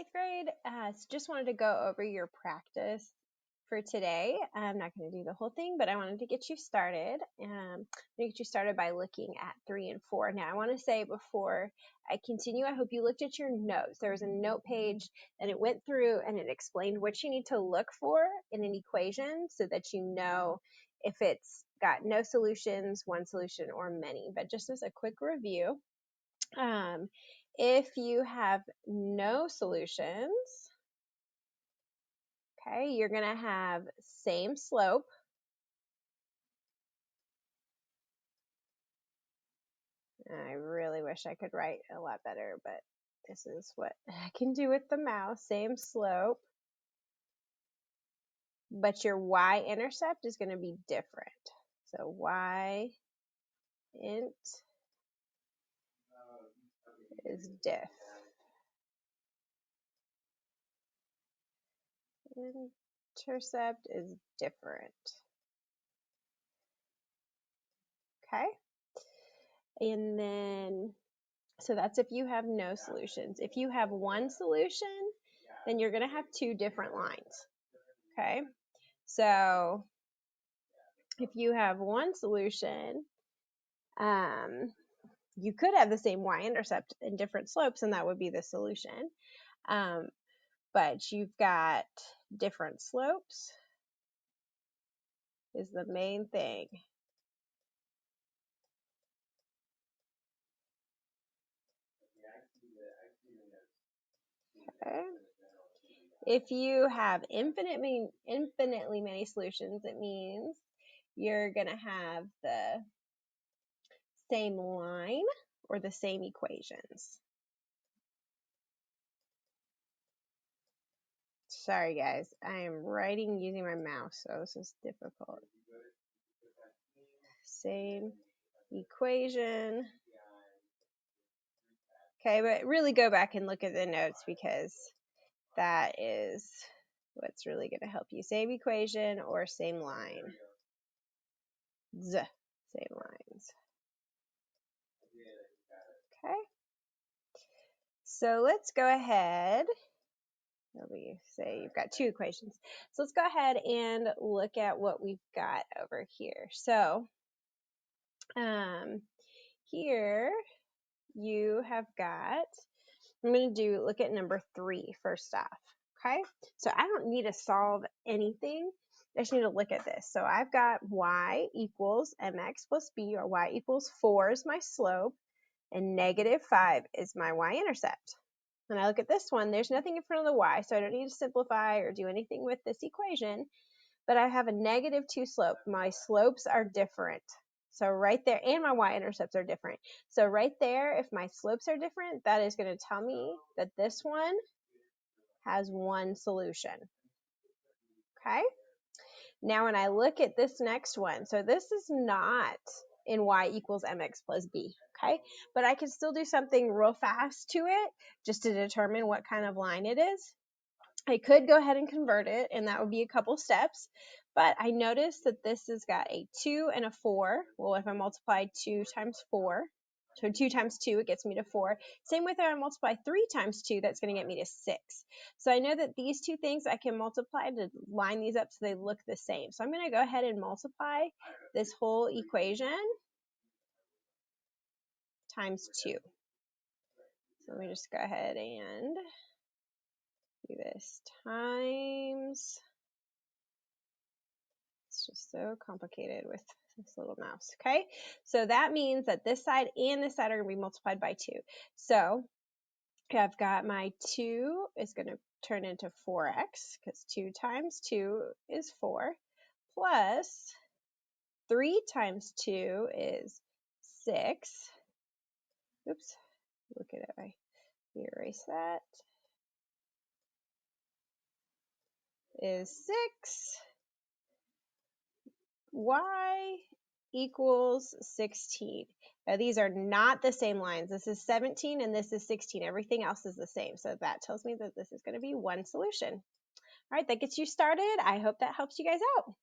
8th grade. Just wanted to go over your practice for today. I'm not going to do the whole thing, but I wanted to get you started. Get you started by looking at 3 and 4. Now, I want to say before I continue, I hope you looked at your notes. There was a note page, and it went through and it explained what you need to look for in an equation so that you know if it's got no solutions, one solution, or many. But just as a quick review, if you have no solutions, okay, you're going to have same slope. I really wish I could write a lot better, but this is what I can do with the mouse. Same slope, but your y-intercept is going to be different. So y-int is diff. Intercept is different. Okay? And then, so that's if you have no solutions. If you have one solution, then you're going to have two different lines. Okay? So if you have one solution, you could have the same y-intercept in different slopes, and that would be the solution. But you've got different slopes is the main thing. Okay. If you have infinitely many solutions, it means you're going to have the same line or the same equations. Sorry guys, I am writing using my mouse, so this is difficult. Same equation. Okay, but really go back and look at the notes because that is what's really going to help you. Same equation or same line. Same lines. Okay. So let's go ahead. We say you've got two equations. So let's go ahead and look at what we've got over here. So here you have got, I'm going to look at number 3 first off. Okay, so I don't need to solve anything. I just need to look at this. So I've got y equals mx plus b, or y equals 4 is my slope, and -5 is my y-intercept. When I look at this one, there's nothing in front of the y, so I don't need to simplify or do anything with this equation, but I have a -2 slope. My slopes are different. So right there, and my y-intercepts are different. So right there, if my slopes are different, that is going to tell me that this one has one solution. Okay? Now when I look at this next one, so this is not in y equals mx plus b, okay? But I can still do something real fast to it just to determine what kind of line it is. I could go ahead and convert it, and that would be a couple steps, but I noticed that this has got a 2 and a 4. Well, if I multiply 2 times 4, so 2 times 2, it gets me to 4. Same with if I multiply 3 times 2, that's going to get me to 6. So I know that these two things I can multiply to line these up so they look the same. So I'm going to go ahead and multiply this whole equation times 2. So let me just go ahead and do this times. It's just so complicated with this little mouse, okay? So that means that this side and this side are going to be multiplied by 2. So I've got my 2 is going to turn into 4x, because 2 times 2 is 4, plus 3 times 2 is 6. Oops, look at it. I erase that. Is 6. Y equals 16. Now these are not the same lines. This is 17 and this is 16. Everything else is the same. So that tells me that this is going to be one solution. All right, that gets you started. I hope that helps you guys out.